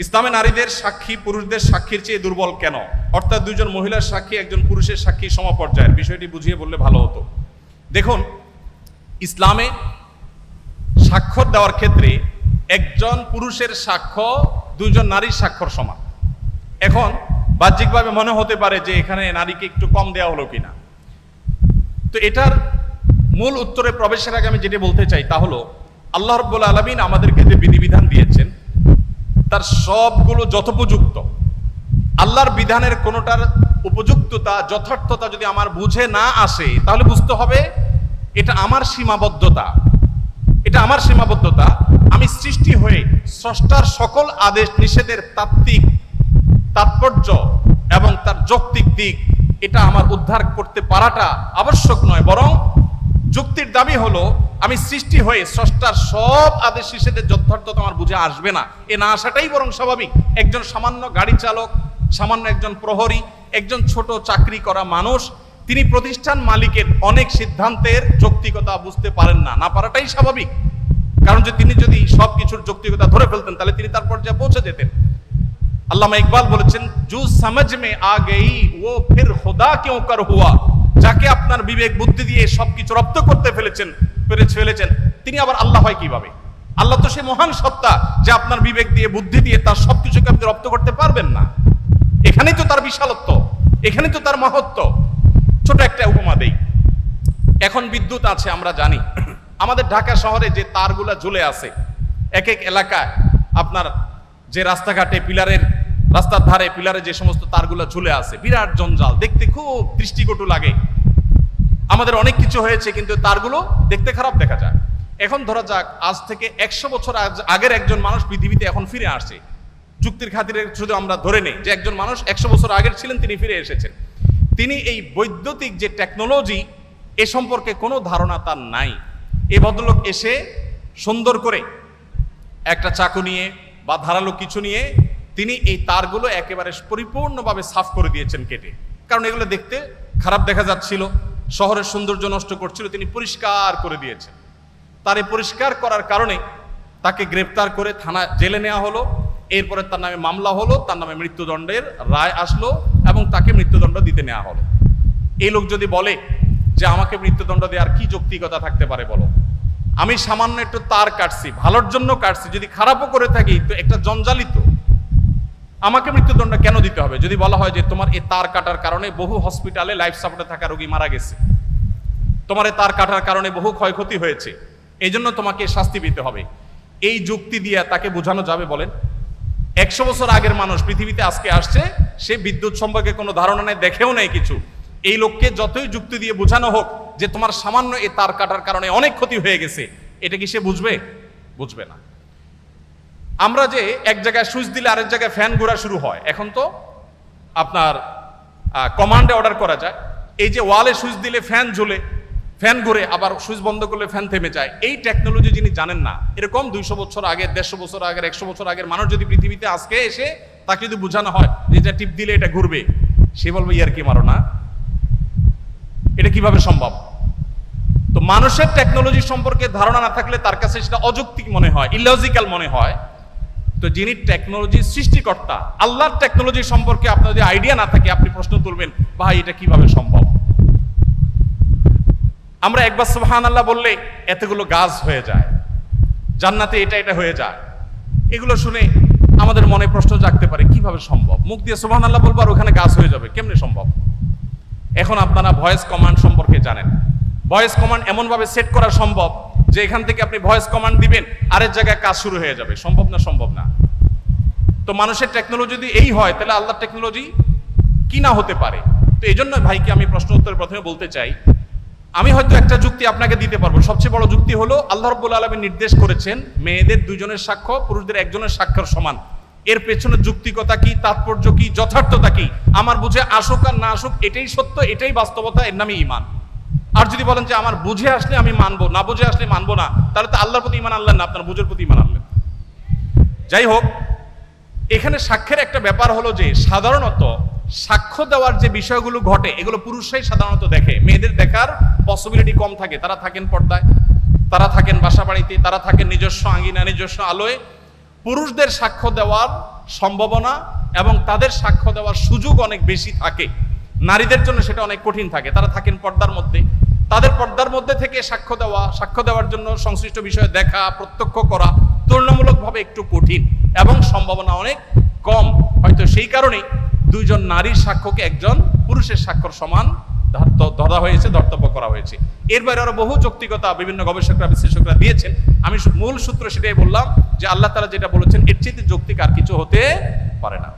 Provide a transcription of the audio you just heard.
ইসলামে নারীদের সাক্ষী পুরুষদের সাক্ষীর চেয়ে দুর্বল কেন? অর্থাৎ দুইজন মহিলার সাক্ষী একজন পুরুষের সাক্ষী সমপর্যায়ের, বিষয়টি বুঝিয়ে বললে ভালো হতো। দেখুন, ইসলামে স্বাক্ষর দেওয়ার ক্ষেত্রে একজন পুরুষের সাক্ষ্য দুইজন নারীর স্বাক্ষর সমান। এখন বাহ্যিকভাবে মনে হতে পারে যে এখানে নারীকে একটু কম দেওয়া হলো কিনা। তো এটার মূল উত্তরে প্রবেশের আগে আমি যেটা বলতে চাই তা হলো, আল্লাহ রাব্বুল আলামিন আমাদেরকে যে বিধিবিধান দিয়েছেন তার সবগুলো যথোপযুক্ত। আল্লাহর বিধানের কোনোটার উপযুক্ততা যথার্থতা যদি আমার বুঝে না আসে, তাহলে বুঝতে হবে এটা আমার সীমাবদ্ধতা। এটা আমার সীমাবদ্ধতা। আমি সৃষ্টি হয়ে স্রষ্টার সকল আদেশ নিষেধের তাত্ত্বিক তাৎপর্য এবং তার যৌক্তিক দিক এটা আমার উদ্ধার করতে পারাটা আবশ্যক নয়, বরং যুক্তির দাবি হলো আমি সৃষ্টি হয়ে স্রষ্টার সব আদেশ নিষেধের যথার্থতা আমার বুঝে আসবে না, এ না আসাটাই বরং স্বাভাবিক। একজন সামান্য গাড়ি চালক, সামান্য একজন প্রহরী, একজন ছোট চাকরি করা মানুষ, তিনি প্রতিষ্ঠান মালিকের অনেক সিদ্ধান্তের যৌক্তিকতা বুঝতে পারেন না, না পারাটাই স্বাভাবিক। কারণ যে তিনি যদি সবকিছুর যৌক্তিকতা ধরে ফেলতেন তাহলে তিনি তার পর্যায়ে পৌঁছে যেতেন। আল্লামা ইকবাল বলেছেন, জু সমঝ মে আ গই ও ফির খুদা কিউ কর হুয়া। যাকে আপনার বিবেক বুদ্ধি দিয়ে সবকিছু রপ্ত করতে ফেলেছেন তিনি আবার আল্লাহ হয় কিভাবে? আল্লাহ তো সে মহান সত্তা যে আপনার বিবেক দিয়ে বুদ্ধি দিয়ে তার সবকিছুকে আপনি রপ্ত করতে পারবেন না। এখানেই তো তার বিশালত্ব, এখানেই তো তার মহত্ব। ছোট একটা উপমা দেই। এখন বিদ্যুৎ আছে, আমরা জানি আমাদের ঢাকা শহরে যে তারগুলা ঝুলে আছে, এক এক এলাকায় আপনার যে রাস্তাঘাটে পিলারের রাস্তার ধারে পিলারে যে সমস্ত তারগুলা ঝুলে আছে, বিরাট জঞ্জাল, দেখতে খুব দৃষ্টিকটু লাগে। আমাদের অনেক কিছু হয়েছে কিন্তু তারগুলো দেখতে খারাপ দেখা যায়। এখন ধরা যাক আজ থেকে 100 বছর আগের একজন মানুষ পৃথিবীতে এখন ফিরে আসছে। যুক্তির খাতিরে শুধু আমরা ধরে নেই যে একজন মানুষ 100 বছর আগের ছিলেন, তিনি ফিরে এসেছেন। তিনি এই বৈদ্যুতিক যে টেকনোলজি এ সম্পর্কে কোনো ধারণা তার নাই। এই ভদ্রলোক এসে সুন্দর করে একটা চাকু নিয়ে বা ধারালো কিছু নিয়ে তিনি এই তারগুলো একেবারে পরিপূর্ণভাবে সাফ করে দিয়েছেন কেটে। কারণ এগুলো দেখতে খারাপ দেখা যাচ্ছিল, শহরের সৌন্দর্য নষ্ট করছিল, তিনি পরিষ্কার করে দিয়েছেন। তার এই পরিষ্কার করার কারণে তাকে গ্রেপ্তার করে থানা জেলে নেওয়া হলো। এরপরে তার নামে মামলা হলো, তার নামে মৃত্যুদণ্ডের রায় আসলো এবং তাকে মৃত্যুদণ্ড দিতে নেওয়া হলো। এই লোক যদি বলে যে আমাকে মৃত্যুদণ্ড দেওয়ার কি যৌক্তিকতা থাকতে পারে বলো? আমি সামান্য একটু তার কাটছি, ভালোর জন্য কাটছি, যদি খারাপও করে থাকি তো একটা জঞ্জালিত, আমাকে মৃত্যুদণ্ড কেন দিতে হবে? যদি বলা হয় যে তোমার এই তার কাটার কারণে বহু হসপিটালে লাইফ সাপোর্টে থাকা রোগী মারা গেছে, তোমার এই তার কাটার কারণে বহু ক্ষয়ক্ষতি হয়েছে, এই জন্য তোমাকে শাস্তি পেতে হবে, এই যুক্তি দিয়ে তাকে বোঝানো যাবে বলেন? 100 বছর আগের মানুষ পৃথিবীতে আজকে আসছে, সে বিদ্যুৎ সম্পর্কে কোনো ধারণা নেই, দেখেও নেই কিছু। এই লোককে যতই যুক্তি দিয়ে বোঝানো হোক যে তোমার সামান্য এই তার কাটার কারণে অনেক ক্ষতি হয়ে গেছে, এটা কি সে বুঝবে? বুঝবে না। আমরা যে এক জায়গায় সুইচ দিলে আরেক জায়গায় ফ্যান ঘোরা শুরু হয়, এখন তো আপনার কমান্ডে অর্ডার করা যায়। এই যে ওয়ালে সুইচ দিলে ফ্যান ঝুলে, ফ্যান ঘুরে, আবার সুইচ বন্ধ করলে ফ্যান থেমে যায়, এই টেকনোলজি যিনি জানেন না, এরকম 200 বছর আগের, 150 বছর আগের, 100 বছর আগের মানুষ যদি পৃথিবীতে আজকে এসে তাকে যদি বোঝানো হয় যে এটা টিপ দিলে এটা ঘুরবে, সে বলবে ইয়ার কি মারো না, এটা কিভাবে সম্ভব? তো মানুষের টেকনোলজি সম্পর্কে ধারণা না থাকলে তার কাছে সেটা অযৌক্তিক মনে হয়, ইলজিক্যাল মনে হয়। তো যিনি টেকনোলজির সৃষ্টিকর্তা, আল্লাহর টেকনোলজি সম্পর্কে আপনার যদি আইডিয়া না থাকে, আপনি প্রশ্ন তুলবেন ভাই এটা কিভাবে সম্ভব? আমরা একবার সুবহানাল্লাহ বললে এতগুলো গাছ হয়ে যায়, জান্নাতে এটা এটা হয়ে যায়, এগুলো শুনে আমাদের মনে প্রশ্ন জাগতে পারে কিভাবে সম্ভব? মুখ দিয়ে সুবহানাল্লাহ বলবো আর ওখানে গাছ হয়ে যাবে, কেমনে সম্ভব? এখন আপনারা ভয়েস কমান্ড সম্পর্কে জানেন। ভয়েস কমান্ড এমনভাবে সেট করা সম্ভব যে এখান থেকে আপনি ভয়েস কমান্ড দিবেন, আরেক জায়গায় কাজ শুরু হয়ে যাবে। সম্ভব না? সম্ভব না। তো মানুষের টেকনোলজি যদি এই হয়, তাহলে আল্লাহর টেকনোলজি কি না হতে পারে? তো এই জন্য ভাইকে আমি প্রশ্ন উত্তরে প্রথমে বলতে চাই, আমি হয়তো একটা যুক্তি আপনাকে দিতে পারবো। সবচেয়ে বড় যুক্তি হলো আল্লাহ রাব্বুল আলামিন নির্দেশ করেছেন মেয়েদের 2 জনের সাক্ষ্য পুরুষদের 1 জনের সাক্ষ্যের সমান। এর পেছনে যুক্তিকতা কি, তাৎপর্য কি, যথার্থতা কি, আমার বুঝে আসুক আর না আসুক, এটাই সত্য, এটাই বাস্তবতা, এর নামই ঈমান। আর যদি বলেন যে আমার বুঝে আসলে আমি মানবো, না বুঝে আসলে মানবো না, তাহলে তো আল্লাহর প্রতি ঈমান আনলেন না, আপনার বুঝের প্রতি ঈমান আনলেন। যাই হোক, এখানে সাক্ষ্যের একটা ব্যাপার হলো যে সাধারণত সাক্ষ্য দেওয়ার যে বিষয়গুলো ঘটে এগুলো পুরুষরাই সাধারণত দেখে, মেয়েদের দেখার পসিবিলিটি কম থাকে। তারা থাকেন পর্দায়, তারা থাকেন বাসা বাড়িতে, তারা থাকেন নিজস্ব আঙ্গিনা, নিজস্ব আলোয়। পুরুষদের সাক্ষ্য দেওয়ার সম্ভাবনা এবং তাদের সাক্ষ্য দেওয়ার সুযোগ অনেক বেশি থাকে। নারীদের জন্য সেটা অনেক কঠিন থাকে, তারা থাকেন পর্দার মধ্যে, তাদের পর্দার মধ্যে থেকে সাক্ষ্য দেওয়ার জন্য সংশ্লিষ্ট বিষয়ে দেখা, প্রত্যক্ষ করা তুলনামূলকভাবে একটু কঠিন এবং সম্ভাবনা অনেক কম। হয়তো সেই কারণেই দুইজন নারীর সাক্ষ্যকে একজন পুরুষের সাক্ষ্যর সমান ধরা হয়েছে, ধর্তব্য করা হয়েছে। এর বাইরে আরো বহু যৌক্তিকতা বিভিন্ন গবেষকরা, বিশ্লেষকরা দিয়েছেন। আমি মূল সূত্র সেটাই বললাম যে আল্লাহ তাআলা যেটা বলেছেন এর চেয়ে যৌক্তিক আর কিছু হতে পারে না।